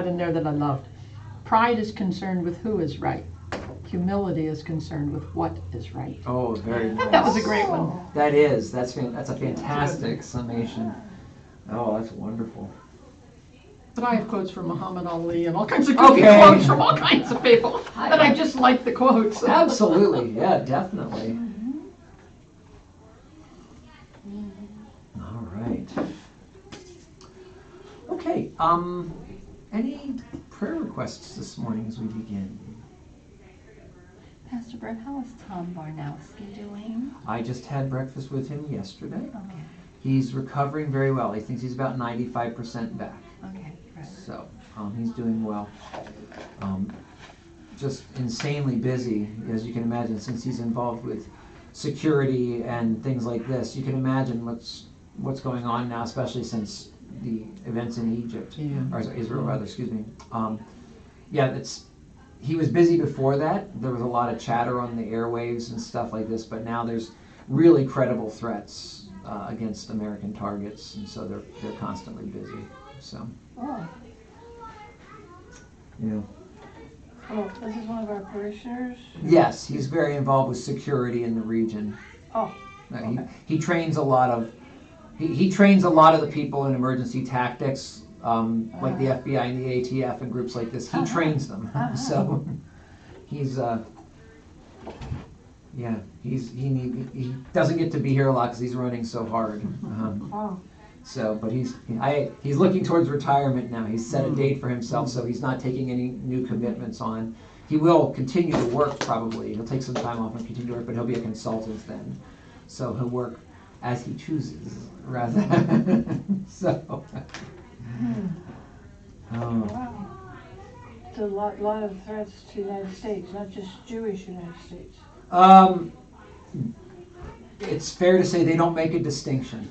in there that I loved. Pride is concerned with who is right. Humility is concerned with what is right. Oh, very nice. That was a great one. That is. That's a fantastic summation. Oh, that's wonderful. But I have quotes from Muhammad Ali and all kinds of goofy quotes from all kinds of people. And I just like the quotes. Absolutely. Yeah, definitely. All right. Okay. Any prayer requests this morning as we begin? Pastor Brett, how is Tom Barnowski doing? I just had breakfast with him yesterday. Okay. He's recovering very well. He thinks he's about 95% back. Okay, great. So he's doing well. Just insanely busy, as you can imagine, since he's involved with security and things like this. You can imagine what's going on now, especially since the events in Egypt, or Israel rather, excuse me. He was busy before that. There was a lot of chatter on the airwaves and stuff like this, but now there's really credible threats against American targets, and so they're constantly busy. So. Oh. Yeah. Oh, this is one of our parishioners? Yes, he's very involved with security in the region. Oh. Okay. He trains a lot of he trains a lot of the people in emergency tactics, like the FBI and the ATF and groups like this. He trains them. So he's he doesn't get to be here a lot because he's running so hard. So, but he's looking towards retirement now. He's set a date for himself, so he's not taking any new commitments on. He will continue to work probably. He'll take some time off and continue to work, but he'll be a consultant then. So he'll work as he chooses, rather. So. Wow. It's a lot of threats to the United States, not just Jewish United States. It's fair to say they don't make a distinction.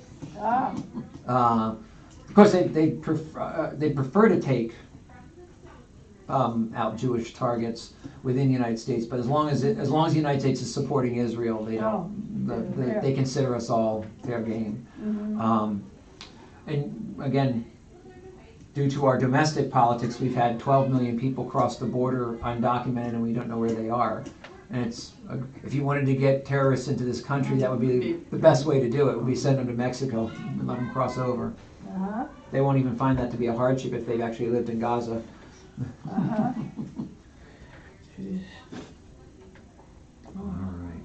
Of course, they prefer to take out Jewish targets within the United States, but as long as the United States is supporting Israel, they don't. They consider us all fair game. And again, due to our domestic politics, we've had 12 million people cross the border undocumented, and we don't know where they are. And if you wanted to get terrorists into this country, that would be the best way to do it. Would be send them to Mexico and let them cross over. They won't even find that to be a hardship if they've actually lived in Gaza. All right.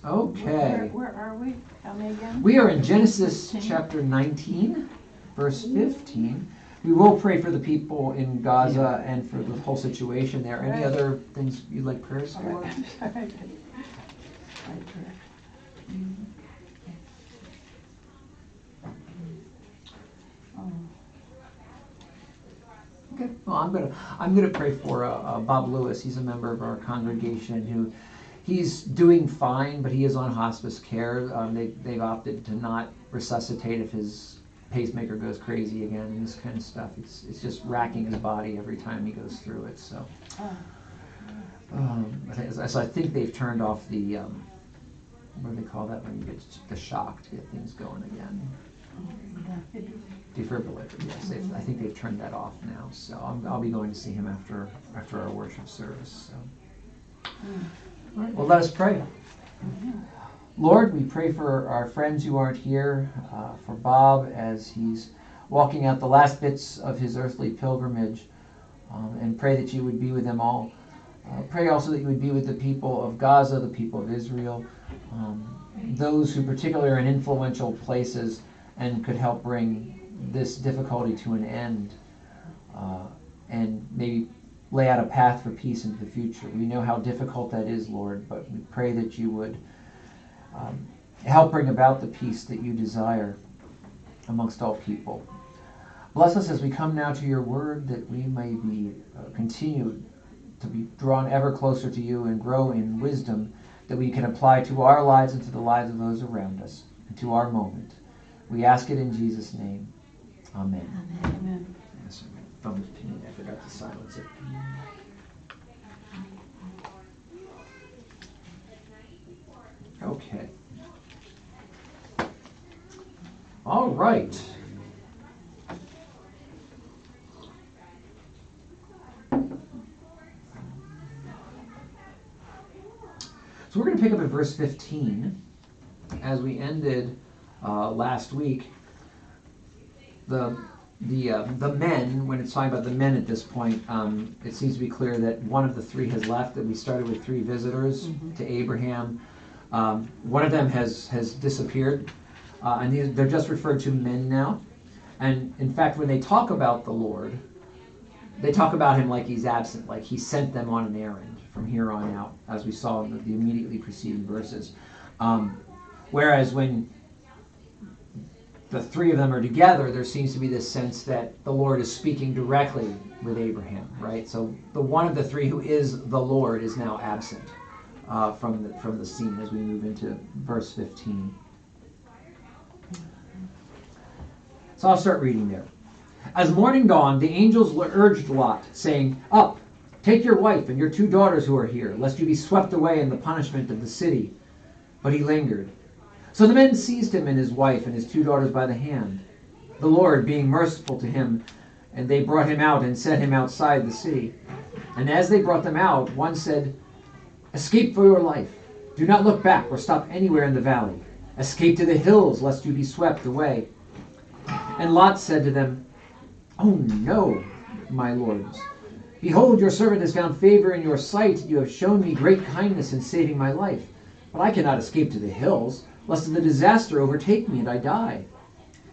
Okay. Where are we? Tell me again. We are in Genesis chapter 19, verse 15. We will pray for the people in Gaza and for the whole situation there. Any other things you'd like prayers for? Okay. Well, I'm gonna pray for Bob Lewis. He's a member of our congregation who. He's doing fine, but he is on hospice care. They've opted to not resuscitate if his pacemaker goes crazy again and this kind of stuff. It's just racking his body every time he goes through it. So, so I think they've turned off the what do they call that when you get the shock to get things going again? Defibrillator. Yes, I think they've turned that off now. So I'll be going to see him after our worship service. So. All right, well, let us pray. Lord, we pray for our friends who aren't here, for Bob as he's walking out the last bits of his earthly pilgrimage, and pray that you would be with them all. Pray also that you would be with the people of Gaza, the people of Israel, those who particularly are in influential places and could help bring this difficulty to an end, and maybe lay out a path for peace into the future. We know how difficult that is, Lord, but we pray that you would help bring about the peace that you desire amongst all people. Bless us as we come now to your word, that we may be continued to be drawn ever closer to you and grow in wisdom that we can apply to our lives and to the lives of those around us and to our moment. We ask it in Jesus' name. Amen. Amen. Yes, my phone is pinging. I forgot to silence it. Okay. All right. So we're going to pick up at verse 15. As we ended last week, the men, when it's talking about the men at this point, it seems to be clear that one of the three has left, that we started with three visitors to Abraham. One of them has disappeared, and they're just referred to men now. And in fact, when they talk about the Lord, they talk about him like he's absent, like he sent them on an errand from here on out, as we saw in the immediately preceding verses. Whereas when the three of them are together, there seems to be this sense that the Lord is speaking directly with Abraham, right? So the one of the three who is the Lord is now absent from the scene as we move into verse 15. So I'll start reading there. As morning dawned, the angels urged Lot, saying, "Up, take your wife and your 2 daughters who are here, lest you be swept away in the punishment of the city." But he lingered. So the men seized him and his wife and his 2 daughters by the hand, the Lord being merciful to him, and they brought him out and set him outside the city. And as they brought them out, one said, "Escape for your life. Do not look back or stop anywhere in the valley. Escape to the hills, lest you be swept away." And Lot said to them, "Oh no, my lords. Behold, your servant has found favor in your sight. You have shown me great kindness in saving my life. But I cannot escape to the hills, lest the disaster overtake me and I die.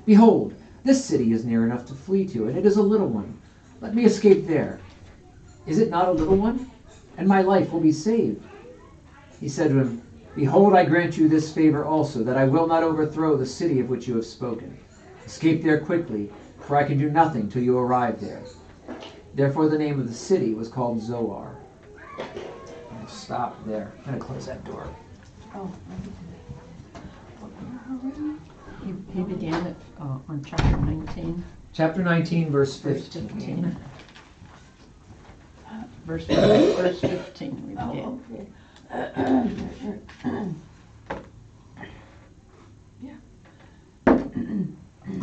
Behold, this city is near enough to flee to, and it is a little one. Let me escape there. Is it not a little one? And my life will be saved." He said to him, "Behold, I grant you this favor also, that I will not overthrow the city of which you have spoken. Escape there quickly, for I can do nothing till you arrive there." Therefore the name of the city was called Zoar. I'll stop there. I'm going to close that door. Oh, He began it on chapter 19. Chapter 19, verse Verse 15. 15. Verse 15 we began.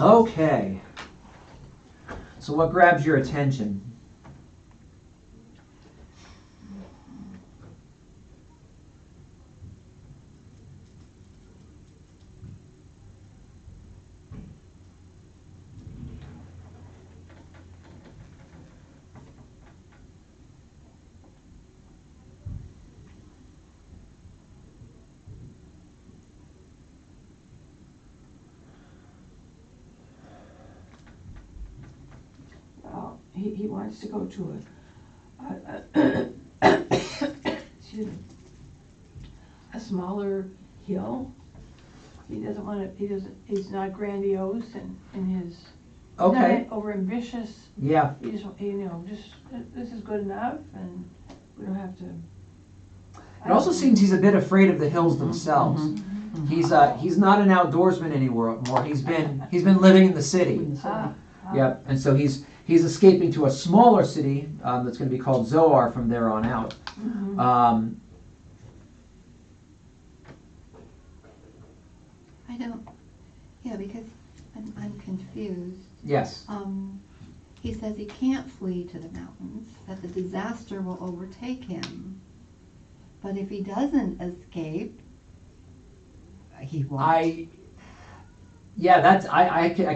Okay. So what grabs your attention? he wants to go to excuse me, a smaller hill. He doesn't want to. He's not grandiose in his. Okay. Not over ambitious. Yeah. He just this is good enough, and we don't have to. It also seems he's a bit afraid of the hills themselves. He's not an outdoorsman anymore. He's been living in the city. Yep. And so he's escaping to a smaller city that's going to be called Zoar from there on out. Because I'm confused. Yes. He says he can't flee to the mountains, that the disaster will overtake him. But if he doesn't escape, he won't. I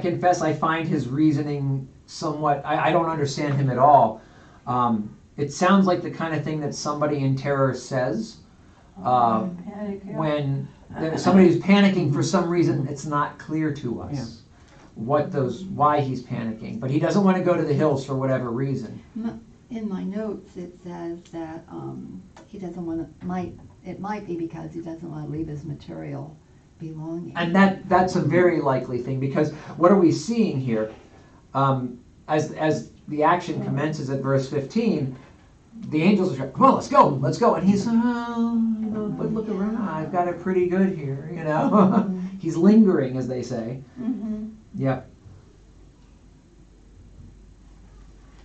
confess I find his reasoning somewhat, I don't understand him at all. It sounds like the kind of thing that somebody in terror says when somebody who's panicking for some reason. It's not clear to us why he's panicking, but he doesn't want to go to the hills for whatever reason. In my notes it says that he doesn't want to, it might be because he doesn't want to leave his material belongings. And that's a very likely thing, because what are we seeing here? As the action commences at verse 15, the angels are saying, "Come on, let's go," and he's, but look around, I've got it pretty good here, He's lingering, as they say. Yep.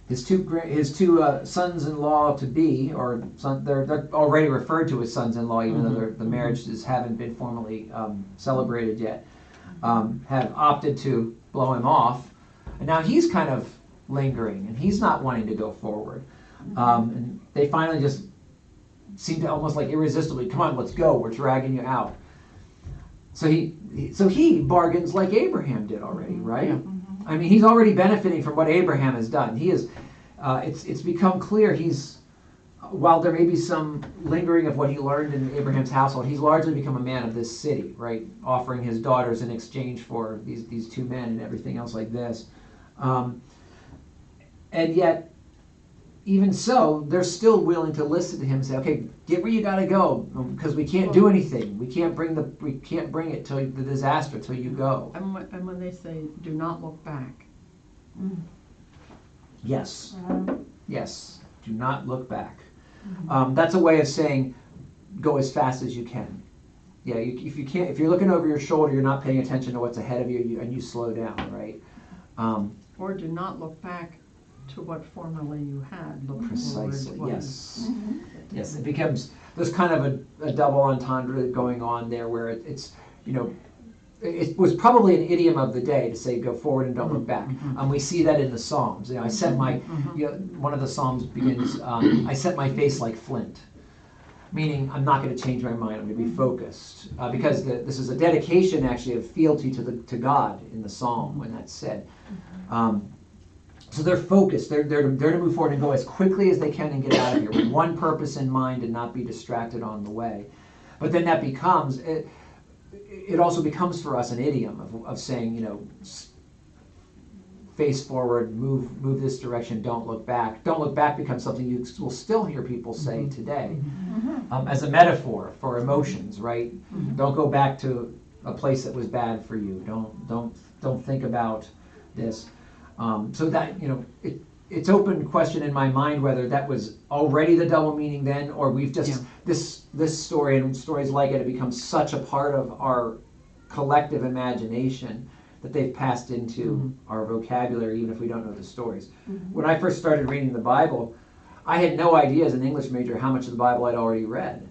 His two sons-in-law to be, or they're already referred to as sons-in-law, even though the marriages haven't been formally celebrated yet. have opted to blow him off. And now he's kind of lingering, and he's not wanting to go forward. And they finally just seem to almost like irresistibly, come on, let's go, we're dragging you out. So he bargains like Abraham did already, right? Yeah. I mean, he's already benefiting from what Abraham has done. He is, it's become clear while there may be some lingering of what he learned in Abraham's household, he's largely become a man of this city, right? Offering his daughters in exchange for these two men and everything else like this. And yet, even so, they're still willing to listen to him and say, okay, get where you got to go, because we can't do anything. We can't bring it to the disaster till you go. And when they say, do not look back. Yes. Yes. Do not look back. That's a way of saying, go as fast as you can. Yeah, if you're looking over your shoulder, you're not paying attention to what's ahead of you, and you slow down, right? Or do not look back to what formerly you had. Look Precisely, forward. yes. Yes, it becomes, there's kind of a double entendre going on there where it's, it was probably an idiom of the day to say go forward and don't look back. We see that in the Psalms. I set one of the Psalms begins, I set my face like flint. Meaning I'm not going to change my mind, I'm going to be focused. Because this is a dedication actually of fealty to God in the Psalm when that's said. So they're focused, they're to move forward and go as quickly as they can and get out of here with one purpose in mind and not be distracted on the way. But then that becomes, it also becomes for us an idiom of saying, face forward, move this direction, don't look back. Don't look back becomes something you will still hear people say today as a metaphor for emotions, right? Don't go back to a place that was bad for you. Don't think about this. So that, it's open question in my mind whether that was already the double meaning then, or we've just, this story and stories like it have become such a part of our collective imagination that they've passed into our vocabulary, even if we don't know the stories. When I first started reading the Bible, I had no idea as an English major how much of the Bible I'd already read.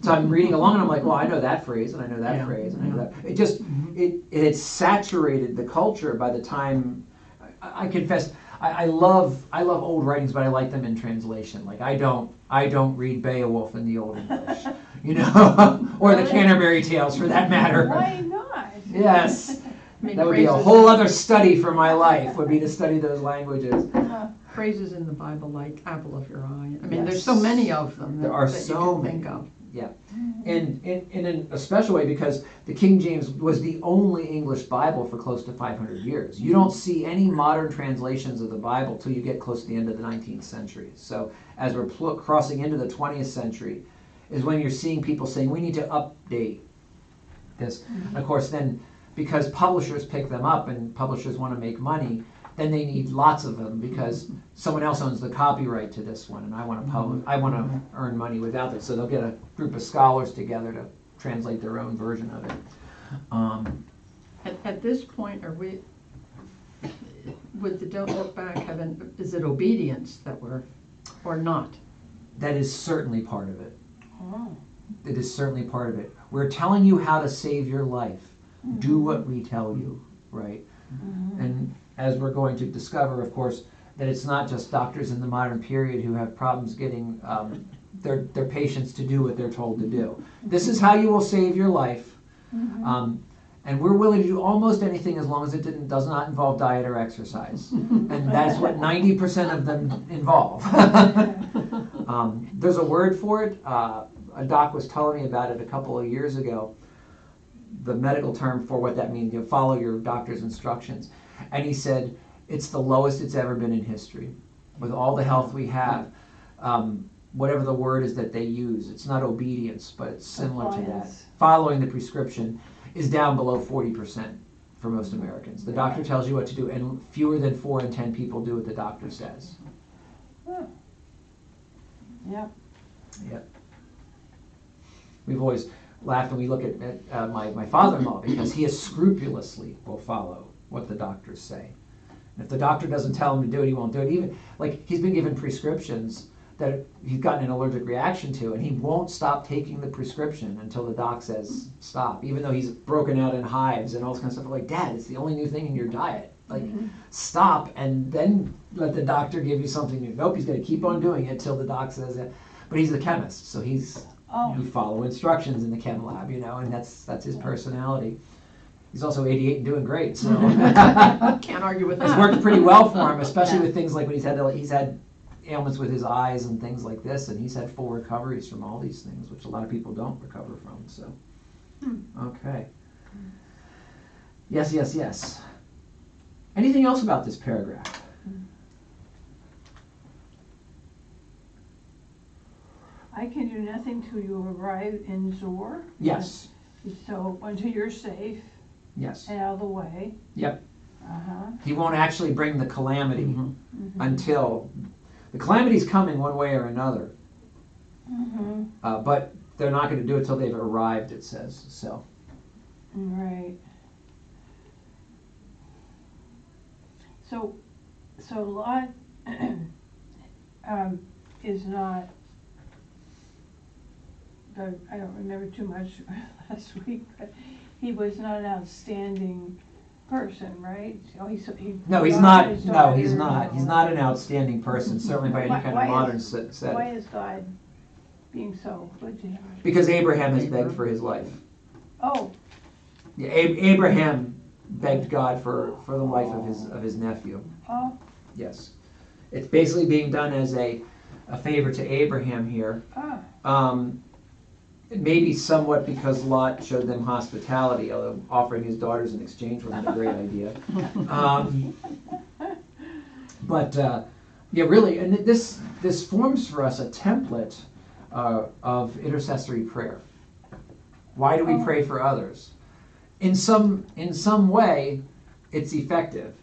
So I'm reading along and I'm like, well, I know that phrase and I know that phrase and I know that. It just, it had saturated the culture by the time, I confess, I love old writings, but I like them in translation. Like I don't read Beowulf in the Old English, or the Canterbury Tales for that matter. Why not? Yes. That would be a whole other study for my life, would be to study those languages. Phrases in the Bible like apple of your eye. I mean, there's so many of them There are that so you can many. think of. Yeah. And in a special way because the King James was the only English Bible for close to 500 years. You don't see any modern translations of the Bible till you get close to the end of the 19th century. So as we're crossing into the 20th century is when you're seeing people saying, we need to update this. And of course then, because publishers pick them up and publishers want to make money, then they need lots of them because someone else owns the copyright to this one and I want to publish, I want to earn money without it. So they'll get a group of scholars together to translate their own version of it. At this point, are we, with the don't look back, is it obedience that or not? That is certainly part of it. Oh. It is certainly part of it. We're telling you how to save your life. Do what we tell you, right? And as we're going to discover, of course, that it's not just doctors in the modern period who have problems getting their patients to do what they're told to do. This is how you will save your life. And we're willing to do almost anything as long as it does not involve diet or exercise. And that's what 90% of them involve. There's a word for it. A doc was telling me about it a couple of years ago. The medical term for what that means, follow your doctor's instructions. And he said, it's the lowest it's ever been in history. With all the health we have, whatever the word is that they use, it's not obedience, but it's similar to that. Following the prescription is down below 40% for most Americans. The doctor tells you what to do, and fewer than 4 in 10 people do what the doctor says. Yep. Yep. We've always laughed when we look at my father-in-law because he scrupulously will follow what the doctors say. And if the doctor doesn't tell him to do it, he won't do it. Even like he's been given prescriptions that he's gotten an allergic reaction to, and he won't stop taking the prescription until the doc says stop, even though he's broken out in hives and all this kind of stuff. I'm like, Dad, it's the only new thing in your diet. Like, stop, and then let the doctor give you something new. Nope, he's going to keep on doing it till the doc says it. But he's a chemist, so you follow instructions in the chem lab, and that's his personality. He's also 88 and doing great, so Can't argue with that. it's worked pretty well for him, especially with things like when he's had ailments with his eyes and things like this, and he's had full recoveries from all these things, which a lot of people don't recover from. So, okay. Yes. Anything else about this paragraph? I can do nothing till you arrive in Zor. Yes. So until you're safe Yes. and out of the way. Yep. Uh-huh. He won't actually bring the calamity until the calamity's coming one way or another. But they're not going to do it till they've arrived, it says. So. Right. So Lot is not. I don't remember too much last week, but he was not an outstanding person, right? So No, he's not. No, he's not. He's not an outstanding person, certainly by any kind of modern setting. Why is God being so good to him? Because Abraham has begged for his life. Oh. Yeah, Abraham begged God for the life of his nephew. Oh. Yes, it's basically being done as a favor to Abraham here. Maybe somewhat because Lot showed them hospitality, although offering his daughters in exchange wasn't a great idea. Yeah, really, and this forms for us a template of intercessory prayer. Why do we pray for others? In some way, it's effective.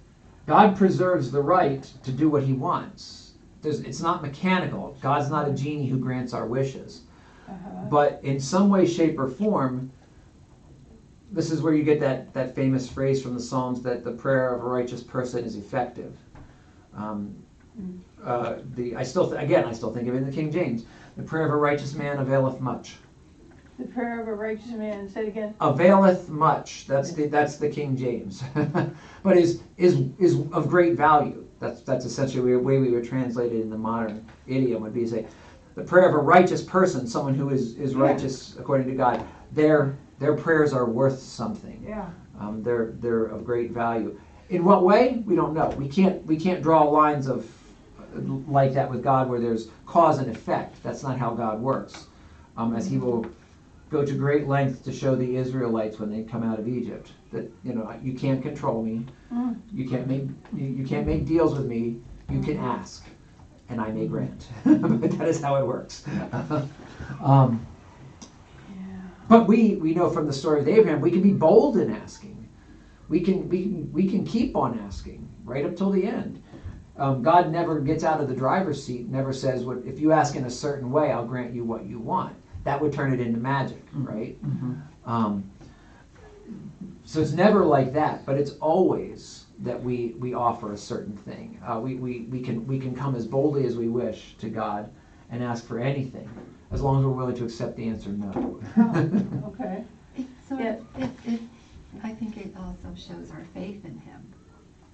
God preserves the right to do what he wants. It's not mechanical. God's not a genie who grants our wishes. But in some way, shape, or form, this is where you get that famous phrase from the Psalms that the prayer of a righteous person is effective. I still think of it in the King James. The prayer of a righteous man availeth much. The prayer of a righteous man. Say it again. Availeth much. That's the King James, but is of great value. That's essentially the way we would translate it in the modern idiom would be to say, the prayer of a righteous person, someone who is righteous according to God, their prayers are worth something. Yeah. They're of great value. In what way? We don't know. We can't draw lines of like that with God where there's cause and effect. That's not how God works. As he will go to great lengths to show the Israelites when they come out of Egypt that you can't control me. You can't make deals with me. You can ask, and I may grant. But that is how it works. But we know from the story of Abraham, we can be bold in asking. We can keep on asking right up till the end. God never gets out of the driver's seat. Never says, if you ask in a certain way, I'll grant you what you want. That would turn it into magic, right? So it's never like that, but it's always that we offer a certain thing. We can come as boldly as we wish to God and ask for anything, as long as we're willing to accept the answer no. Okay. I think it also shows our faith in him.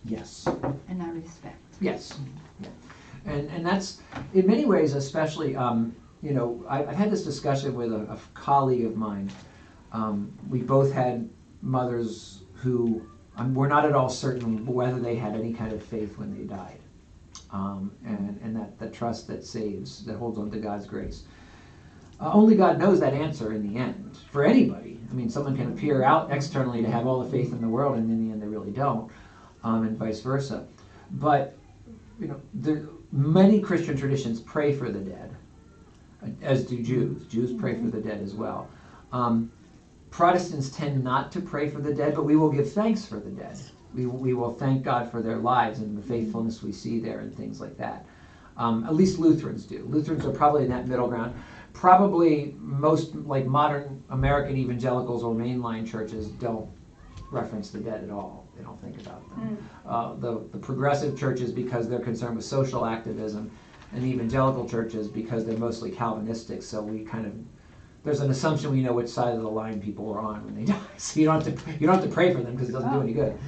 Yes. And our respect. Yes. Yeah. And that's, in many ways, especially, I've had this discussion with a colleague of mine. We both had mothers who we're not at all certain whether they had any kind of faith when they died. And that trust that saves, that holds on to God's grace. Only God knows that answer in the end, for anybody. I mean, someone can appear out externally to have all the faith in the world, and in the end they really don't, and vice versa. But, many Christian traditions pray for the dead, as do Jews. Jews pray for the dead as well. Protestants tend not to pray for the dead, but we will give thanks for the dead. We will thank God for their lives and the faithfulness we see there and things like that. At least Lutherans do. Lutherans are probably in that middle ground. Probably most modern American evangelicals or mainline churches don't reference the dead at all. They don't think about them. The progressive churches, because they're concerned with social activism, in the evangelical churches because they're mostly Calvinistic, so there's an assumption we know which side of the line people are on when they die. So you don't have to pray for them because it doesn't do any good.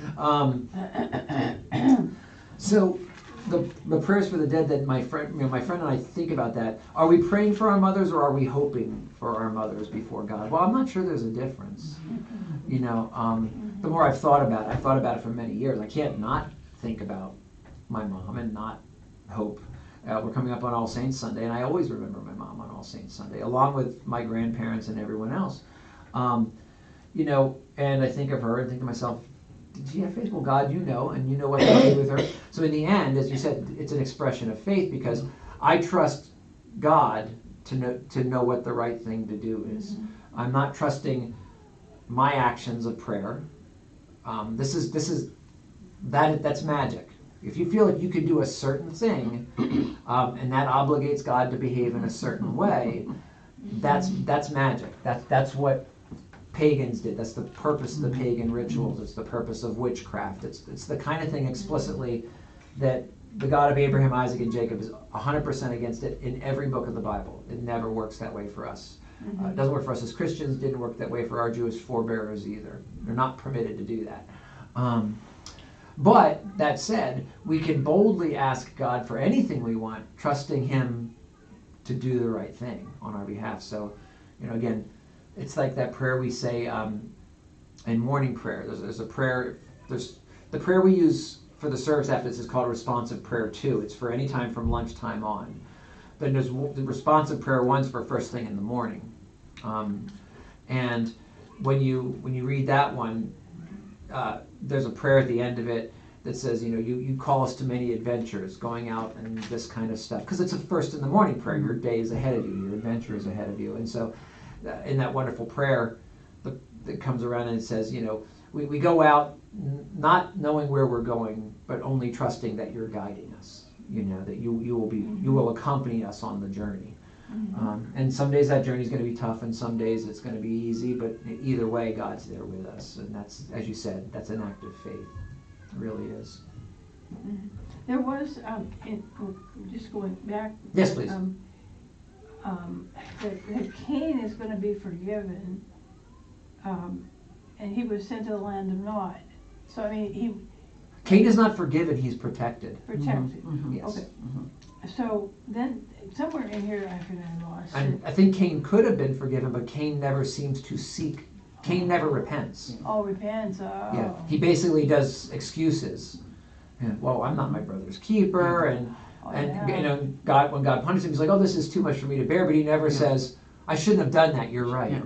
So the prayers for the dead that my friend and I think about that. Are we praying for our mothers or are we hoping for our mothers before God? Well, I'm not sure there's a difference. The more I've thought about it for many years. I can't not think about my mom and not hope. We're coming up on All Saints Sunday, and I always remember my mom on All Saints Sunday, along with my grandparents and everyone else. And I think of her and think to myself, did she have faith? Well, God, and you know what to do with her. So in the end, as you said, it's an expression of faith because I trust God to know what the right thing to do is. I'm not trusting my actions of prayer. That's magic. If you feel like you can do a certain thing, and that obligates God to behave in a certain way, that's magic. That's what pagans did. That's the purpose of the pagan rituals. It's the purpose of witchcraft. It's the kind of thing explicitly that the God of Abraham, Isaac, and Jacob is 100% against it in every book of the Bible. It never works that way for us. It doesn't work for us as Christians. Didn't work that way for our Jewish forebearers either. They're not permitted to do that. But that said, we can boldly ask God for anything we want, trusting Him to do the right thing on our behalf. So, again, it's like that prayer we say in morning prayer. There's a prayer. There's the prayer we use for the service after this is called responsive prayer 2. It's for any time from lunchtime on. Then there's the responsive prayer 1's for first thing in the morning. And when you read that one, there's a prayer at the end of it that says, you call us to many adventures, going out and this kind of stuff. Because it's a first in the morning prayer. Your day is ahead of you. Your adventure is ahead of you. And so in that wonderful prayer that comes around and it says, we go out not knowing where we're going, but only trusting that you're guiding us. That you will accompany us on the journey. And some days that journey is going to be tough, and some days it's going to be easy. But either way, God's there with us, and that's, as you said, that's an act of faith. It really is. There was, just going back. Yes, please. That Cain is going to be forgiven, and he was sent to the land of Nod. So Cain is not forgiven; he's protected. Protected. Yes. Okay. So then, somewhere in here, I forgot I lost it. I think Cain could have been forgiven, but Cain never seems to seek. Cain never repents. Oh, repents. Oh. Yeah, he basically does excuses. Well, I'm not my brother's keeper, and God, when God punishes him, he's like, "Oh, this is too much for me to bear," but he never says, "I shouldn't have done that. You're right."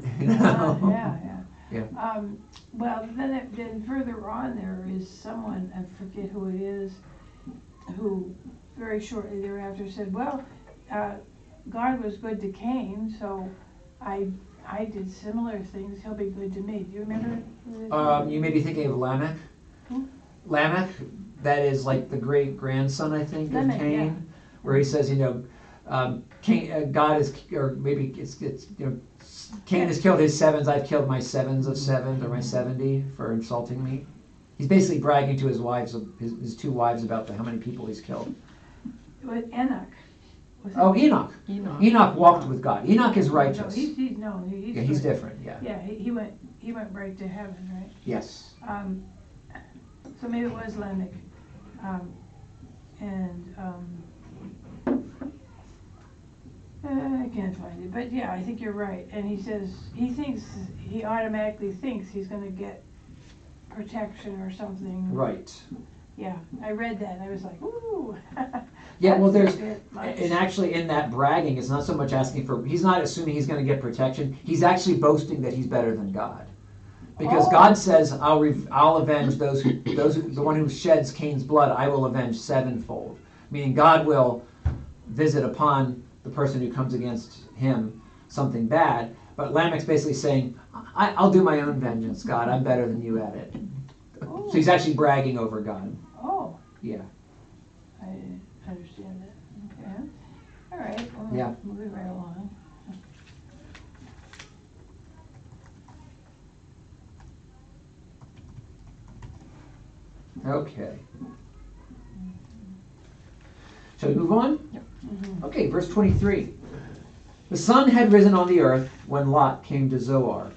Yeah. Well, then further on there is someone, I forget who it is, who very shortly thereafter said, well, God was good to Cain, so I did similar things, he'll be good to me. Do you remember? You may be thinking of Lamech. Lamech, that is like the great-grandson, I think, of Cain, where he says, Cain, God is, or maybe it's Cain has killed his sevens, I've killed my sevens of seven, or my 70 for insulting me. He's basically bragging to his wives, his two wives, about how many people he's killed. With Enoch. Enoch. Enoch walked with God. Enoch is righteous. No, he's he's different. Yeah. Yeah, he went right to heaven, right? Yes. So maybe it was Lamech, I can't find it, but yeah, I think you're right. And he says he automatically thinks he's going to get protection or something. Right. Yeah, I read that and I was like, ooh. Yeah, well, and actually in that bragging, it's not so much asking for, he's not assuming he's going to get protection. He's actually boasting that he's better than God. Because God says, I'll avenge the one who sheds Cain's blood, I will avenge sevenfold. Meaning God will visit upon the person who comes against him something bad. But Lamech's basically saying, I'll do my own vengeance, God. I'm better than you at it. So he's actually bragging over God. Oh. Yeah. I didn't understand that. Okay. All right. Well, yeah. Moving right along. Okay. Shall we move on? Yep. Okay, verse 23. The sun had risen on the earth when Lot came to Zoar.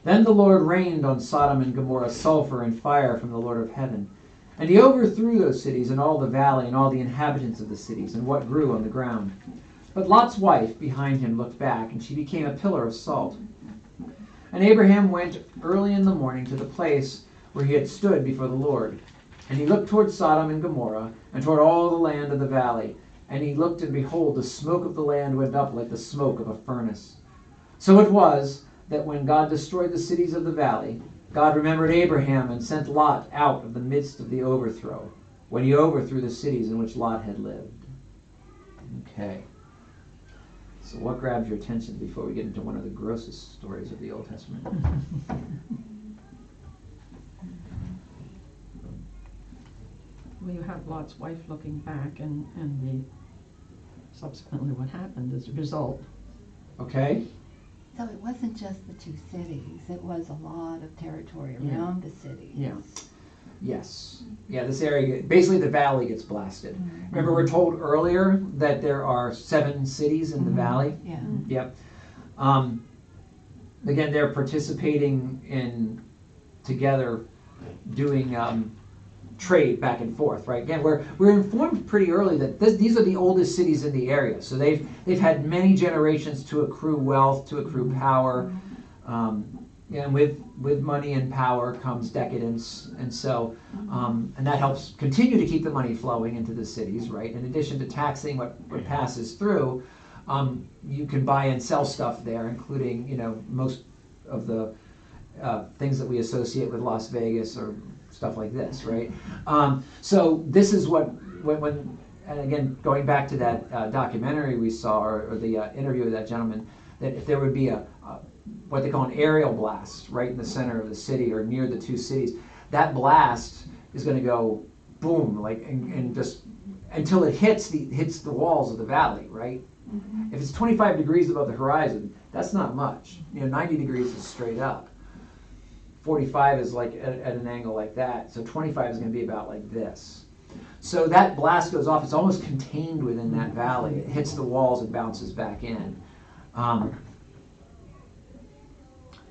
Then the Lord rained on Sodom and Gomorrah sulfur and fire from the Lord of heaven. And he overthrew those cities and all the valley and all the inhabitants of the cities and what grew on the ground. But Lot's wife behind him looked back, and she became a pillar of salt. And Abraham went early in the morning to the place where he had stood before the Lord. And he looked toward Sodom and Gomorrah, and toward all the land of the valley. And he looked, and behold, the smoke of the land went up like the smoke of a furnace. So it was that when God destroyed the cities of the valley, God remembered Abraham and sent Lot out of the midst of the overthrow, when he overthrew the cities in which Lot had lived. Okay. So what grabs your attention before we get into one of the grossest stories of the Old Testament? Well, you have Lot's wife looking back and subsequently what happened as a result. Okay. So it wasn't just the two cities, it was a lot of territory around the cities. Yeah. Yes. Yeah, this area, basically the valley gets blasted. Remember, we're told earlier that there are 7 cities in the valley? Yeah. Yep. Again, they're participating in together doing trade back and forth, right? Again, we're informed pretty early that these are the oldest cities in the area. So they've had many generations to accrue wealth, to accrue power. And with money and power comes decadence, and so and that helps continue to keep the money flowing into the cities, right? In addition to taxing what passes through, you can buy and sell stuff there, including most of the things that we associate with Las Vegas or stuff like this, right? So this is when and again going back to that documentary we saw or the interview with that gentleman, that if there would be a what they call an aerial blast right in the center of the city or near the two cities, that blast is going to go boom, like and just until it hits the walls of the valley, right? If it's 25 degrees above the horizon, that's not much. 90 degrees is straight up. 45 is like at an angle like that. So 25 is going to be about like this. So that blast goes off. It's almost contained within that valley. It hits the walls and bounces back in.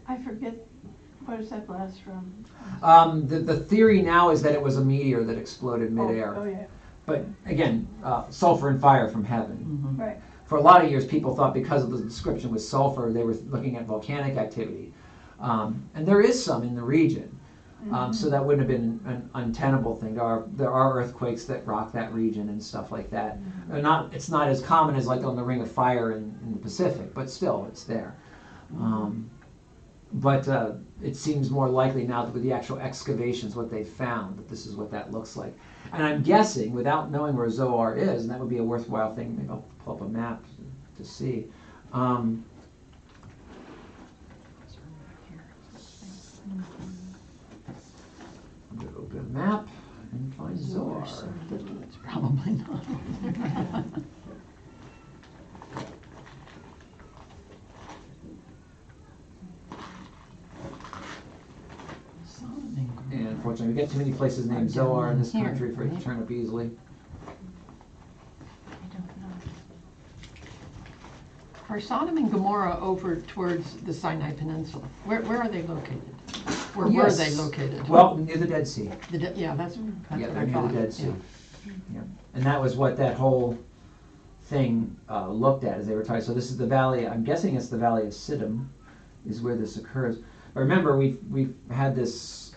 I forget, what is that blast from? The theory now is that it was a meteor that exploded midair. Oh yeah. But again, sulfur and fire from heaven. Right. For a lot of years, people thought because of the description with sulfur, they were looking at volcanic activity. And there is some in the region. So that wouldn't have been an untenable thing. There are earthquakes that rock that region and stuff like that. It's not as common as like on the Ring of Fire in the Pacific, but still, it's there. But it seems more likely now that with the actual excavations, what they found, that this is what that looks like. And I'm guessing, without knowing where Zoar is, and that would be a worthwhile thing, maybe I'll pull up a map to see. I'm going to open a map and find Zoar. It's probably not. And unfortunately, we get too many places named Zoar in this country for it to turn up easily. I don't know. Are Sodom and Gomorrah over towards the Sinai Peninsula? Where are they located? Where were they located? Well, near the Dead Sea. Yeah, that's Yeah, what they're I near thought. the Dead Sea. Yeah. Yeah. And that was what that whole thing looked at as they were talking. So this is the valley, I'm guessing it's the valley of Siddim is where this occurs. But remember, we've had this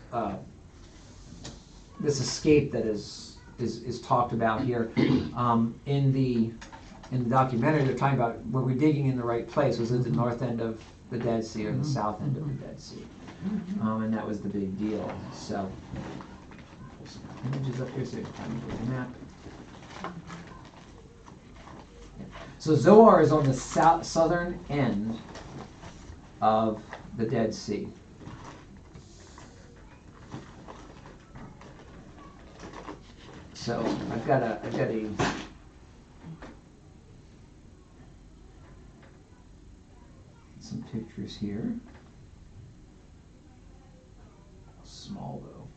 this escape that is talked about here. In the documentary, they're talking about were we digging in the right place? Was it the north end of the Dead Sea or the south end of the Dead Sea? And that was the big deal. So pull some images up here so you can find the map. So Zoar is on the southern end of the Dead Sea. So I've got some pictures here. Small though.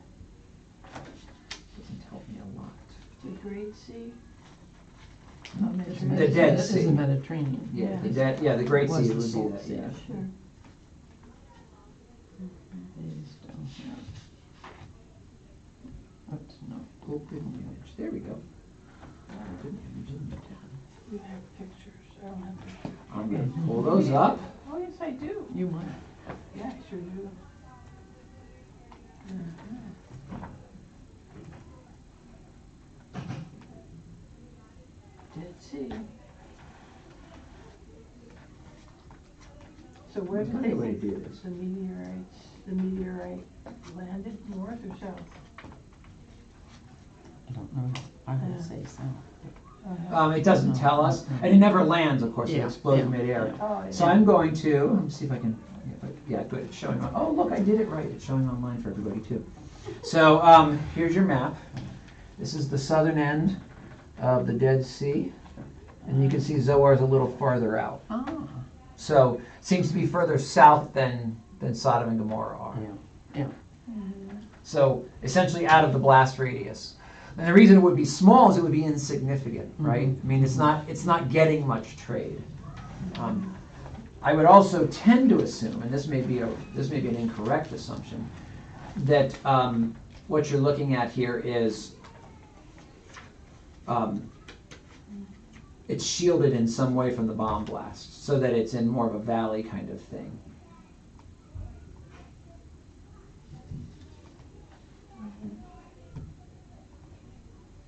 Doesn't help me a lot. The Great Sea. The Dead Is Sea. the Mediterranean. Yeah. The Great Was Sea the would be Salt that, Sea, yeah. Sure. Is down here. Oops, no. Cool, good image. There we go. Good image in there. You have pictures, I don't have pictures. I'm gonna pull those up. Oh, yes, I do. You might. Yeah, I sure do. Dead Sea. So where did they Funny way to think do this. the meteorite landed, north or south? I don't know. I would say so. It doesn't tell us, and it never lands, of course, it Yeah, explodes yeah, midair. Oh, yeah. So I'm going to, let me see if I can, yeah, good, it's showing, oh, look, I did it right, it's showing online for everybody too. So here's your map. This is the southern end of the Dead Sea, and you can see Zoar's a little farther out. Ah, So it seems to be further south than Sodom and Gomorrah are. yeah. So essentially out of the blast radius. And the reason it would be small is it would be insignificant, right? I mean, it's not getting much trade. I would also tend to assume, and this may be an incorrect assumption, that what you're looking at here is it's shielded in some way from the bomb blast, so that it's in more of a valley kind of thing.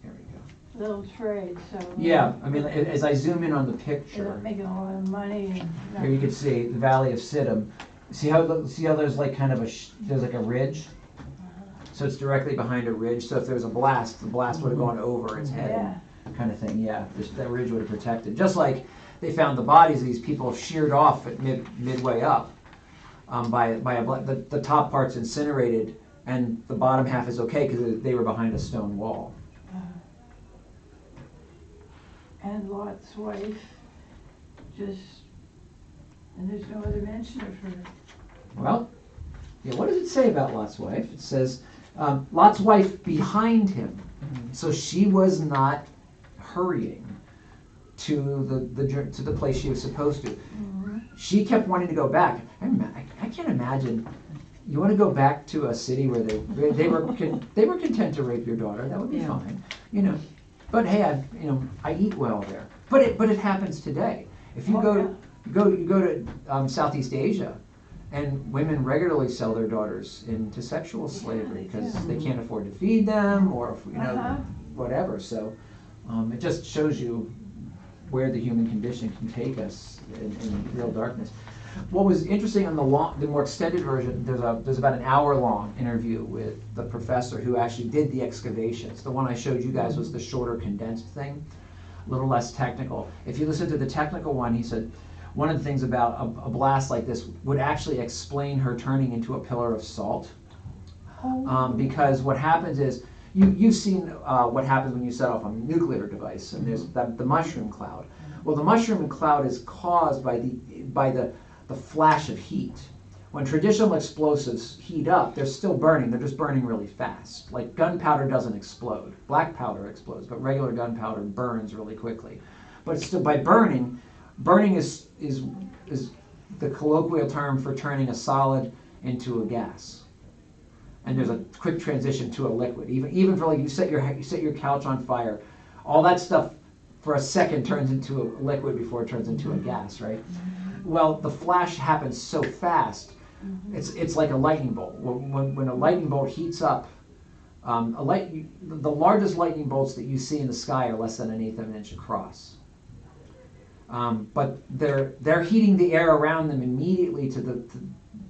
There we go. Little trade, so. Yeah, I mean, as I zoom in on the They're picture, not making a lot of money and. here you can see the Valley of Siddim. See how there's like kind of there's like a ridge? So it's directly behind a ridge. So if there was a blast, the blast would have gone over its head, Yeah. kind of thing. Yeah, that ridge would have protected. Just like they found the bodies of these people sheared off at midway up the top part's incinerated, and the bottom half is okay because they were behind a stone wall. And Lot's wife, and there's no other mention of her. Well, yeah, what does it say about Lot's wife? It says, Lot's wife behind him. So she was not hurrying to the place she was supposed to. She kept wanting to go back. I can't imagine. You want to go back to a city where they were content to rape your daughter. That would be fine, you know. But hey, I eat well there. But it happens today. If you go to Southeast Asia, and women regularly sell their daughters into sexual slavery because they can't afford to feed them or whatever. So it just shows you where the human condition can take us in real darkness. What was interesting on the more extended version, there's about an hour-long interview with the professor who actually did the excavations. The one I showed you guys was the shorter, condensed thing, a little less technical. If you listen to the technical one, he said one of the things about a blast like this would actually explain her turning into a pillar of salt. Because what happens is, you've seen what happens when you set off a nuclear device, and there's the mushroom cloud. Well, the mushroom cloud is caused by the flash of heat. When traditional explosives heat up, they're still burning. They're just burning really fast. Like gunpowder doesn't explode. Black powder explodes, but regular gunpowder burns really quickly. But it's still by burning is the colloquial term for turning a solid into a gas. And there's a quick transition to a liquid. Even for like you set your couch on fire, all that stuff for a second turns into a liquid before it turns into a gas, right? Well, the flash happens so fast, it's like a lightning bolt. When a lightning bolt heats up, the largest lightning bolts that you see in the sky are less than 1/8 of an inch across. But they're heating the air around them immediately to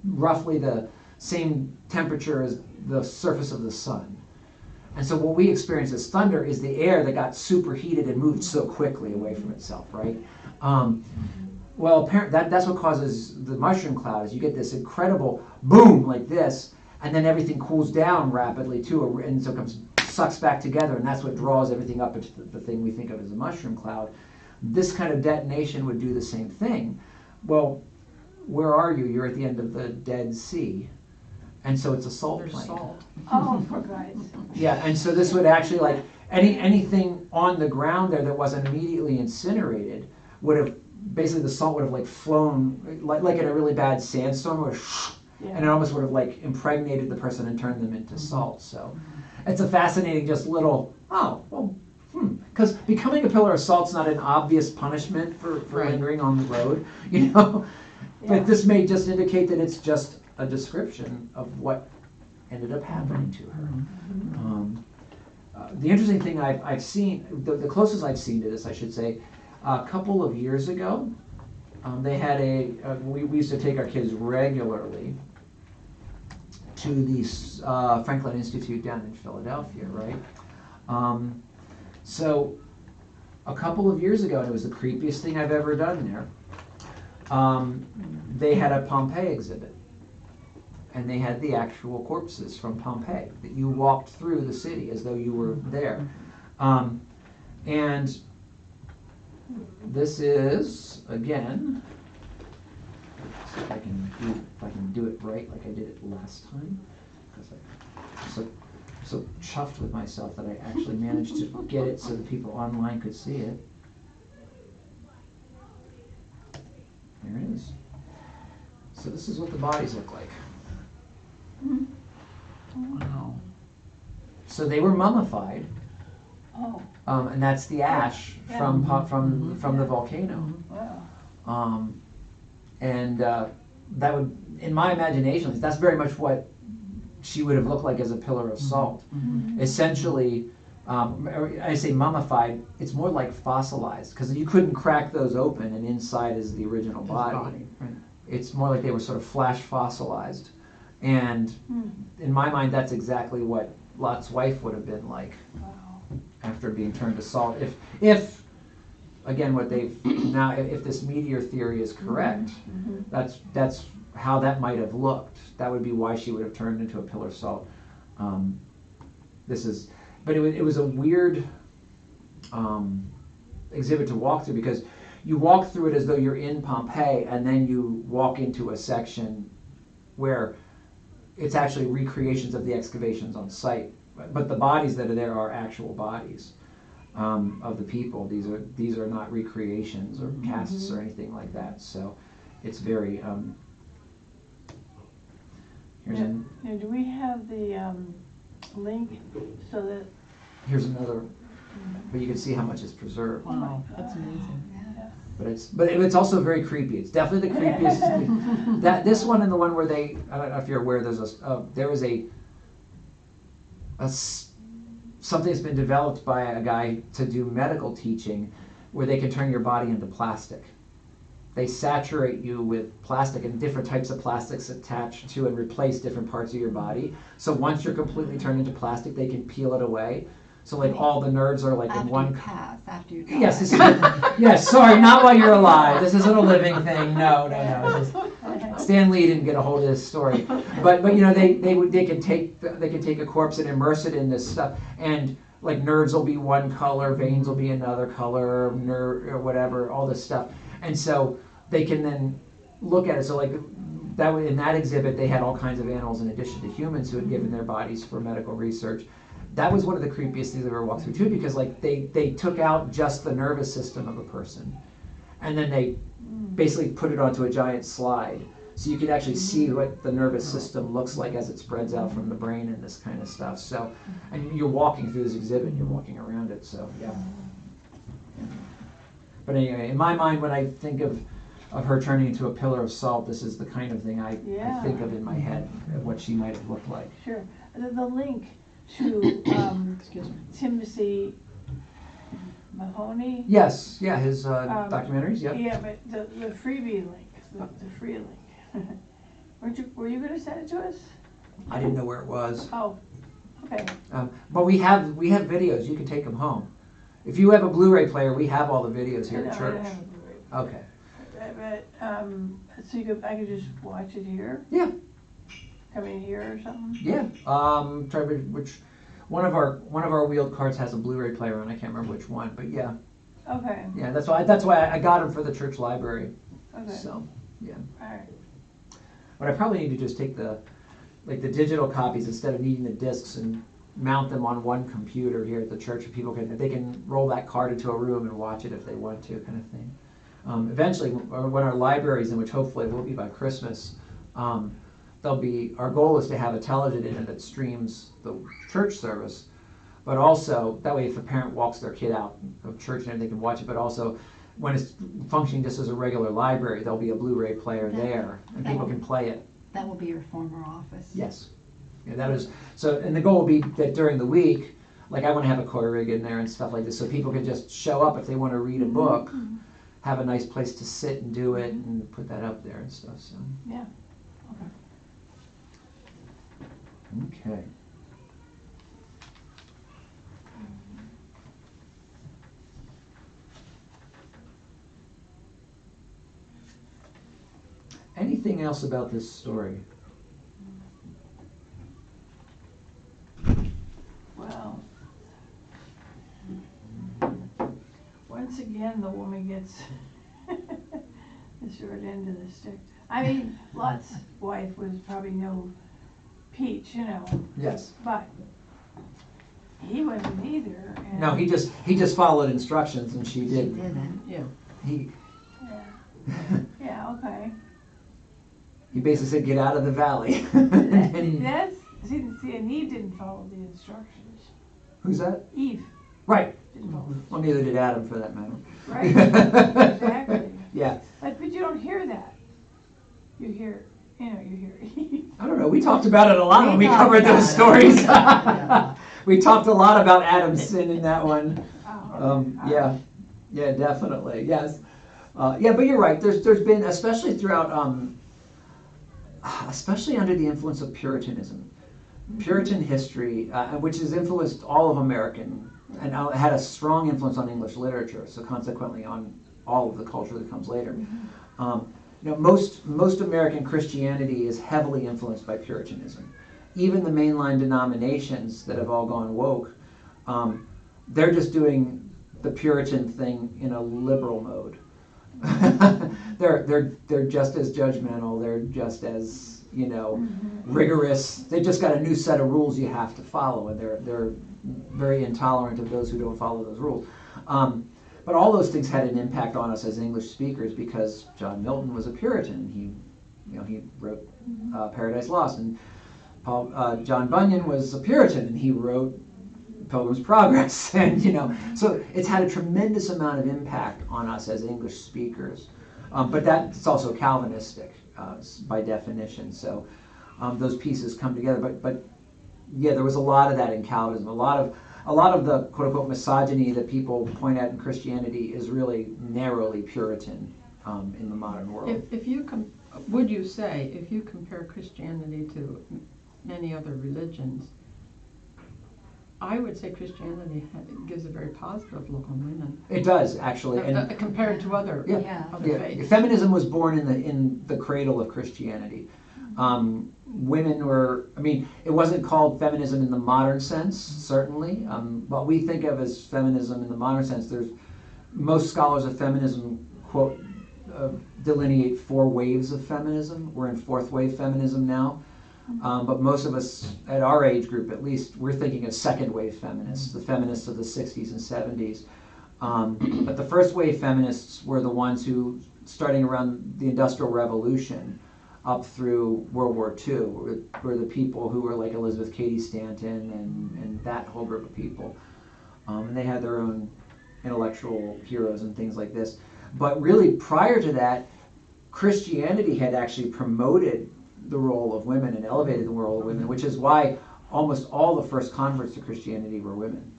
roughly the same temperature as the surface of the sun. And so what we experience as thunder is the air that got superheated and moved so quickly away from itself, right? Well, that's what causes the mushroom cloud, is you get this incredible boom like this, and then everything cools down rapidly too, and so it sucks back together, and that's what draws everything up into the thing we think of as a mushroom cloud. This kind of detonation would do the same thing. Well, where are you? You're at the end of the Dead Sea. And so it's a salt plain. Salt. Oh, for God's sake. Yeah, and so this would actually anything on the ground there that wasn't immediately incinerated would have, basically the salt would have like flown, like in a really bad sandstorm, would have, and it almost would have like impregnated the person and turned them into salt. So it's a fascinating just little, because becoming a pillar of salt's not an obvious punishment for lingering on the road, But this may just indicate that it's just a description of what ended up happening to her. The interesting thing I've seen, the closest I've seen to this, I should say, a couple of years ago, they had we used to take our kids regularly to the Franklin Institute down in Philadelphia, right? So a couple of years ago, and it was the creepiest thing I've ever done there, they had a Pompeii exhibit. And they had the actual corpses from Pompeii that you walked through the city as though you were there. And this is, again, see if I can do it right like I did it last time. Because I'm so chuffed with myself that I actually managed to get it so that people online could see it. There it is. So this is what the bodies look like. Wow. So they were mummified. Oh. And that's the ash from the volcano. Wow. And that would, in my imagination, that's very much what she would have looked like as a pillar of salt. Essentially, I say mummified, it's more like fossilized, because you couldn't crack those open and inside is the original body. Right. It's more like they were sort of flash fossilized. And in my mind, that's exactly what Lot's wife would have been like after being turned to salt. If again, what they've now, if this meteor theory is correct, that's how that might have looked. That would be why she would have turned into a pillar of salt. But it was a weird exhibit to walk through, because you walk through it as though you're in Pompeii, and then you walk into a section where it's actually recreations of the excavations on site. But the bodies that are there are actual bodies of the people. These are not recreations or casts or anything like that. So it's very. Now, do we have the link so that? Here's another, but you can see how much is preserved. Wow, that's amazing. But it's also very creepy. It's definitely the creepiest. This one and the one where I don't know if you're aware, there was something that's been developed by a guy to do medical teaching, where they can turn your body into plastic. They saturate you with plastic, and different types of plastics attach to and replace different parts of your body. So once you're completely turned into plastic, they can peel it away. So like all the nerves are like in one. After you die. Yes, yes. Sorry, not while you're alive. This isn't a living thing. No. Stan Lee didn't get a hold of this story, but they can take a corpse and immerse it in this stuff, and like nerves will be one color, veins will be another color, nerve or whatever, all this stuff, and so they can then look at it. So like that in that exhibit, they had all kinds of animals in addition to humans who had given their bodies for medical research. That was one of the creepiest things I've ever walked through too, because like they took out just the nervous system of a person, and then they basically put it onto a giant slide, so you could actually see what the nervous system looks like as it spreads out from the brain and this kind of stuff. So, and you're walking through this exhibit, you're walking around it. So yeah. But anyway, in my mind, when I think of her turning into a pillar of salt, this is the kind of thing I think of in my head, what she might have looked like. Sure. The link to Timothy Mahoney. Yes, yeah, his documentaries. Yep. Yeah, but the freebie link, the free link. Were you going to send it to us? I didn't know where it was. Oh, okay. But we have videos. You can take them home. If you have a Blu-ray player, we have all the videos here at church. I don't have a Blu-ray. Okay. But so I could just watch it here. Yeah. Come in here or something. Yeah. Try which one of our wheeled carts has a Blu-ray player on. I can't remember which one, but yeah. Okay. Yeah, that's why I got them for the church library. Okay. So yeah. All right. But I probably need to just take the digital copies instead of needing the discs and mount them on one computer here at the church, and they can roll that card into a room and watch it if they want to, kind of thing. Eventually, when our library's in, which hopefully will be by Christmas, our goal is to have a television in it that streams the church service, but also, that way if a parent walks their kid out of church and they can watch it, but also when it's functioning just as a regular library, there'll be a Blu-ray player there, and people can play it. That will be your former office. Yes. Yeah, that is, so, and the goal will be that during the week, like I want to have a koi rig in there and stuff like this, so people can just show up if they want to read a book, have a nice place to sit and do it, and put that up there and stuff, so. Yeah. Okay. Anything else about this story? Well, once again, the woman gets the short end of the stick. I mean, Lot's wife was probably no peach, you know. Yes. But he wasn't either. And No, he just followed instructions, and she She didn't. didn't. Yeah. Yeah. Yeah. Okay. He basically said, "Get out of the valley." That's see, and Eve didn't follow the instructions. Who's that? Eve Right. didn't follow. Well, neither did Adam, for that matter. Right. Exactly. Yeah. But you don't hear that. You hear Eve. I don't know. We talked about it a lot when we talked covered about those it. stories. Yeah. We talked a lot about Adam's sin in that one. Oh, Yeah, definitely. Yes. Yeah, but you're right. There's been, especially throughout, especially under the influence of Puritanism, Puritan history, which has influenced all of American and had a strong influence on English literature. So consequently, on all of the culture that comes later. Most American Christianity is heavily influenced by Puritanism. Even the mainline denominations that have all gone woke, they're just doing the Puritan thing in a liberal mode. They're just as judgmental. They're just as rigorous. They just got a new set of rules you have to follow, and they're very intolerant of those who don't follow those rules. But all those things had an impact on us as English speakers because John Milton was a Puritan. He wrote Paradise Lost, and John Bunyan was a Puritan, and he wrote Pilgrim's Progress, and so it's had a tremendous amount of impact on us as English speakers. But that's also Calvinistic by definition. So those pieces come together. But yeah, there was a lot of that in Calvinism. A lot of the quote unquote misogyny that people point at in Christianity is really narrowly Puritan in the modern world. Would you say if you compare Christianity to many other religions, I would say Christianity gives a very positive look on women. It does, actually. And compared to other faiths. Feminism was born in the cradle of Christianity. Women were, it wasn't called feminism in the modern sense, certainly. What we think of as feminism in the modern sense, most scholars of feminism, quote, delineate 4 waves of feminism. We're in 4th wave feminism now. But most of us, at our age group at least, we're thinking of 2nd wave feminists, the feminists of the 60s and 70s. But the 1st wave feminists were the ones who, starting around the Industrial Revolution up through World War II, were the people who were like Elizabeth Cady Stanton and that whole group of people. And they had their own intellectual heroes and things like this. But really, prior to that, Christianity had actually promoted the role of women and elevated the role of women, which is why almost all the first converts to Christianity were women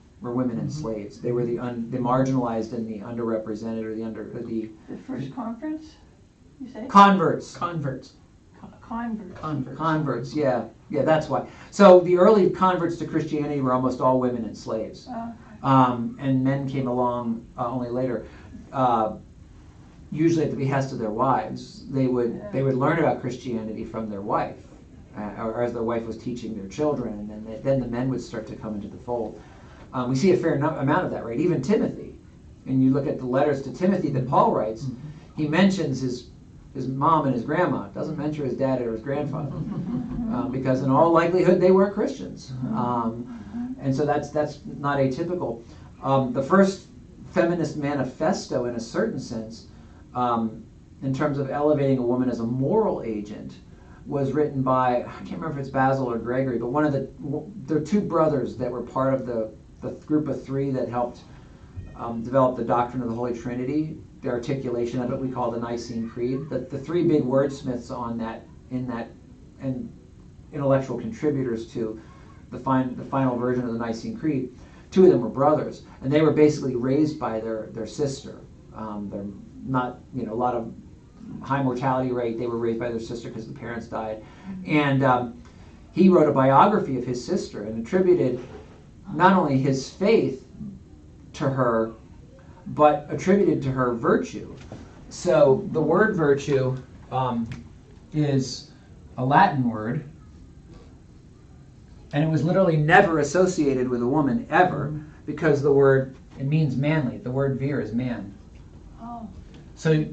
and slaves. They were the marginalized and the underrepresented, or the first conference, you say? Converts. Converts. Converts. Yeah, that's why. So the early converts to Christianity were almost all women and slaves, and men came along only later. Usually at the behest of their wives. They would learn about Christianity from their wife, or as their wife was teaching their children, and then the men would start to come into the fold. We see a fair amount of that, right? Even Timothy, and you look at the letters to Timothy that Paul writes, he mentions his mom and his grandma. It doesn't mention his dad or his grandfather, because in all likelihood they weren't Christians. And so that's not atypical. The first feminist manifesto, in a certain sense, in terms of elevating a woman as a moral agent, was written by, I can't remember if it's Basil or Gregory, but there are two brothers that were part of the group of three that helped develop the doctrine of the Holy Trinity, the articulation of it we call the Nicene Creed. The three big wordsmiths on that, and intellectual contributors to the final version of the Nicene Creed, two of them were brothers, and they were basically raised by their sister. They're not, a lot of high mortality rate. They were raised by their sister because the parents died. And he wrote a biography of his sister and attributed not only his faith to her, but attributed to her virtue. So the word virtue is a Latin word, and it was literally never associated with a woman, ever, because it means manly. The word vir is man. Oh. So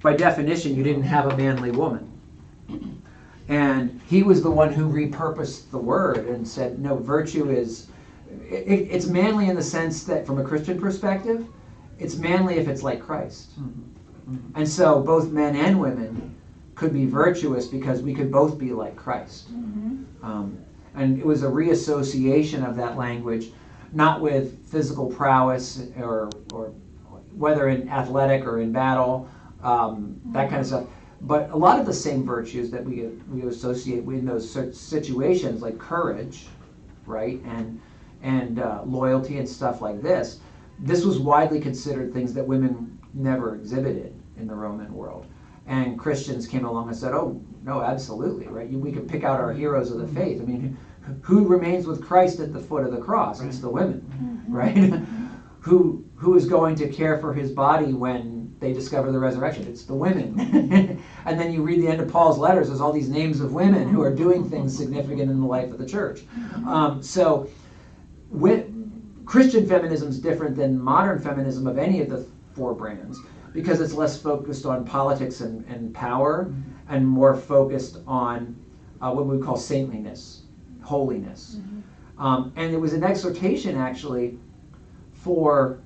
by definition, you didn't have a manly woman. And he was the one who repurposed the word and said, no, virtue is, it's manly in the sense that from a Christian perspective, it's manly if it's like Christ. And so both men and women could be virtuous because we could both be like Christ. And it was a reassociation of that language, not with physical prowess or whether in athletic or in battle, that kind of stuff. But a lot of the same virtues that we associate in those situations, like courage, right, and loyalty and stuff like this was widely considered things that women never exhibited in the Roman world. And Christians came along and said, oh, no, absolutely, right? We could pick out our heroes of the faith. I mean, who remains with Christ at the foot of the cross? It's the women, right? Who is going to care for his body when they discover the resurrection? It's the women. And then you read the end of Paul's letters, there's all these names of women who are doing things significant in the life of the church. So Christian feminism is different than modern feminism of any of the four brands, because it's less focused on politics and power, and more focused on what we call saintliness, holiness. And it was an exhortation, actually, for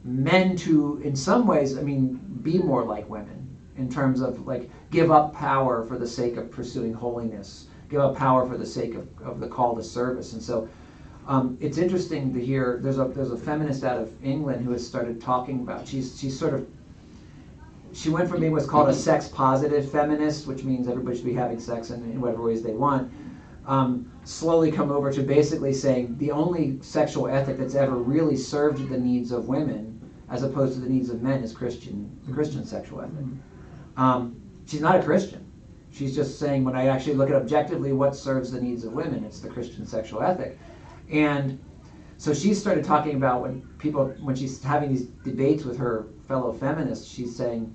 men to, in some ways, be more like women, in terms of, like, give up power for the sake of pursuing holiness, give up power for the sake of the call to service. And so it's interesting to hear, there's a feminist out of England who has started talking about, she went from being what's called a sex-positive feminist, which means everybody should be having sex in whatever ways they want, slowly come over to basically saying the only sexual ethic that's ever really served the needs of women as opposed to the needs of men is the Christian sexual ethic. She's not a Christian. She's just saying, when I actually look at objectively what serves the needs of women, it's the Christian sexual ethic. And so she started talking about when she's having these debates with her fellow feminists, she's saying,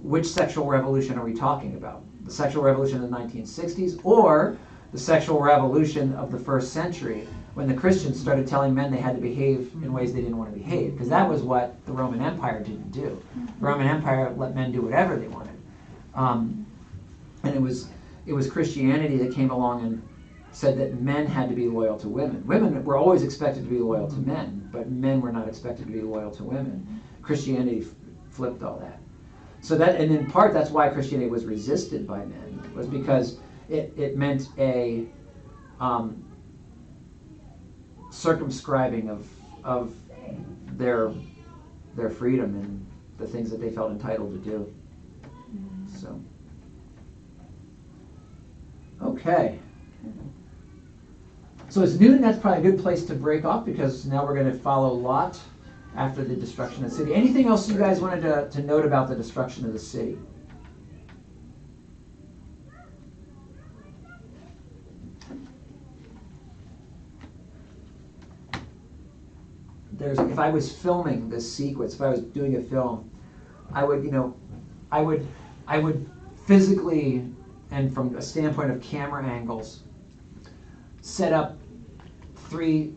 which sexual revolution are we talking about? The sexual revolution of the 1960s or the sexual revolution of the first century, when the Christians started telling men they had to behave in ways they didn't want to behave? Because that was what the Roman Empire didn't do. The Roman Empire let men do whatever they wanted. And it was Christianity that came along and said that men had to be loyal to women. Women were always expected to be loyal to men, but men were not expected to be loyal to women. Christianity flipped all that. So that, and in part, that's why Christianity was resisted by men, was because it meant a circumscribing of their freedom and the things that they felt entitled to do. So, okay. So it's noon. That's probably a good place to break off, because now we're going to follow Lot after the destruction of the city. Anything else you guys wanted to note about the destruction of the city? If I was filming this sequence, if I was doing a film, I would physically, and from a standpoint of camera angles, set up three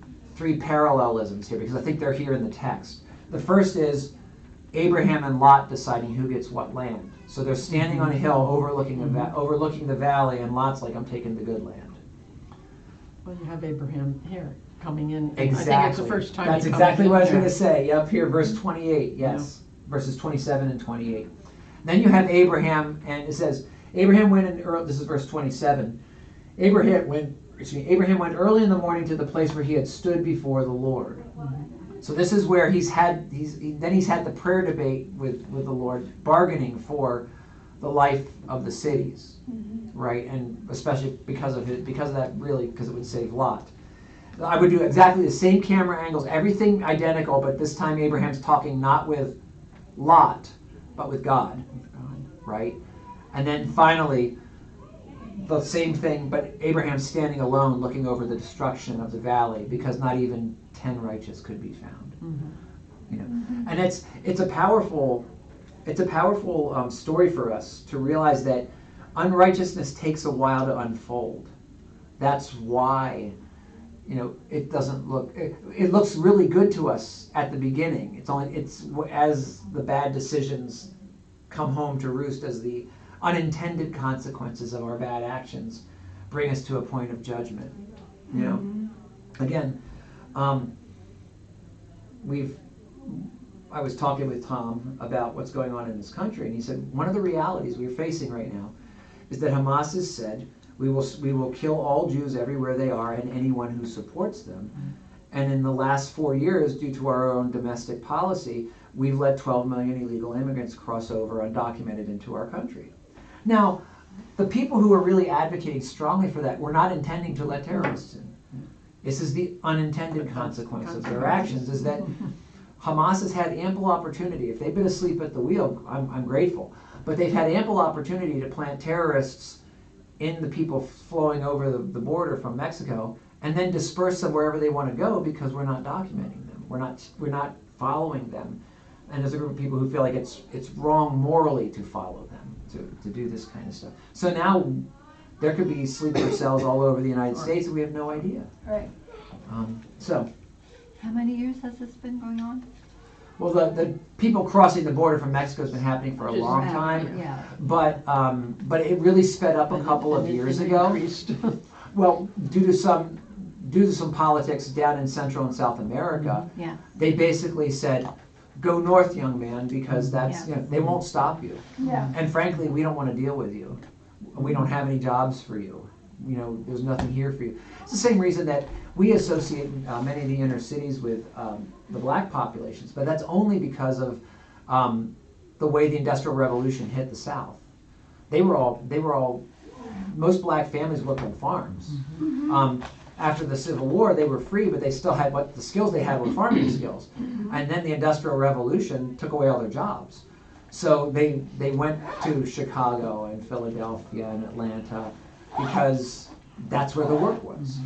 parallelisms here, because I think they're here in the text. The first is Abraham and Lot deciding who gets what land. So they're standing on a hill overlooking overlooking the valley, and Lot's like, I'm taking the good land. Well, you have Abraham here coming in. Exactly. I think it's the first time. That's he exactly comes what I in was going there. to say. Up here, verse 28, yes. Verses 27 and 28. Then you have Abraham, and it says, Abraham went in, this is verse 27. Abraham went early in the morning to the place where he had stood before the Lord. So this is where he's had the prayer debate with the Lord, bargaining for the life of the cities, right? And especially because of that, really, because it would save Lot. I would do exactly the same camera angles, everything identical, but this time Abraham's talking not with Lot, but with God, right? And then finally, the same thing, but Abraham's standing alone looking over the destruction of the valley, because not even 10 righteous could be found. You know, and it's a powerful story for us to realize that unrighteousness takes a while to unfold. That's why, you know, it doesn't look. It looks really good to us at the beginning. It's as the bad decisions come home to roost, as the unintended consequences of our bad actions bring us to a point of judgment. You know, again, I was talking with Tom about what's going on in this country, and he said one of the realities we're facing right now is that Hamas has said we will kill all Jews everywhere they are and anyone who supports them. And in the last 4 years, due to our own domestic policy, we've let 12 million illegal immigrants cross over undocumented into our country. Now, the people who are really advocating strongly for that were not intending to let terrorists in. This is the unintended consequence of their actions, is that Hamas has had ample opportunity. If they've been asleep at the wheel, I'm grateful. But they've had ample opportunity to plant terrorists in the people flowing over the border from Mexico, and then disperse them wherever they want to go, because we're not documenting them. We're not following them. And there's a group of people who feel like it's wrong morally to follow them, to do this kind of stuff. So now there could be sleeper cells all over the United States, and we have no idea. Right. So. How many years has this been going on? Well, the people crossing the border from Mexico has been happening for a long time, Yeah. but it really sped up a couple of years ago. Well, due to some politics down in Central and South America, Yeah. they basically said, "Go north, young man, because that's Yeah. they won't stop you." Yeah. And frankly, we don't want to deal with you. We don't have any jobs for you. You know, there's nothing here for you. It's the same reason that we associate many of the inner cities with the black populations, but that's only because of the way the Industrial Revolution hit the South. They were all most black families worked on farms. After the Civil War, they were free, but they still had the skills they had were farming skills. And then the Industrial Revolution took away all their jobs. So they went to Chicago and Philadelphia and Atlanta, because that's where the work was,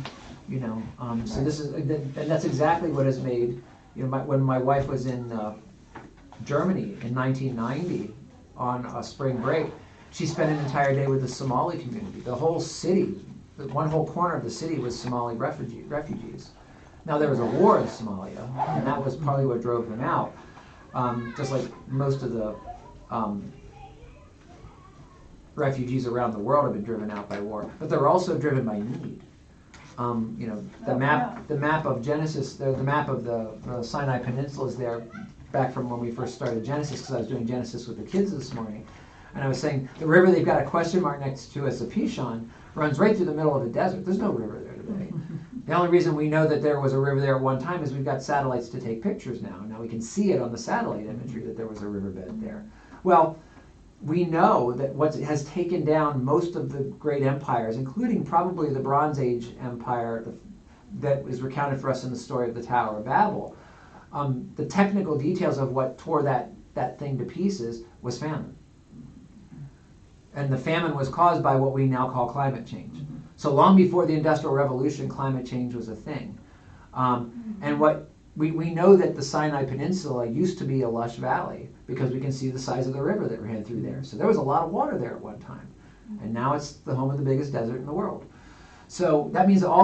you know. So this is, and that's exactly what has made, you know, when my wife was in Germany in 1990 on a spring break, she spent an entire day with the Somali community. The whole city, one whole corner of the city was Somali refugees. Now there was a war in Somalia, and that was probably what drove them out, just like most of the refugees around the world have been driven out by war, but they're also driven by need. You know, the map of Genesis, the map of the Sinai Peninsula is there back from when we first started Genesis, because I was doing Genesis with the kids this morning, and I was saying the river they've got a question mark next to as the Pishon runs right through the middle of the desert. There's no river there today. The only reason we know that there was a river there at one time is we've got satellites to take pictures now. Now we can see it on the satellite imagery that there was a riverbed there. Well, we know that what has taken down most of the great empires, including probably the Bronze Age empire that is recounted for us in the story of the Tower of Babel, the technical details of what tore that thing to pieces was famine. And the famine was caused by what we now call climate change. So long before the Industrial Revolution, climate change was a thing. And what we know that the Sinai Peninsula used to be a lush valley, because we can see the size of the river that ran through there. So there was a lot of water there at one time. And now it's the home of the biggest desert in the world. So that means all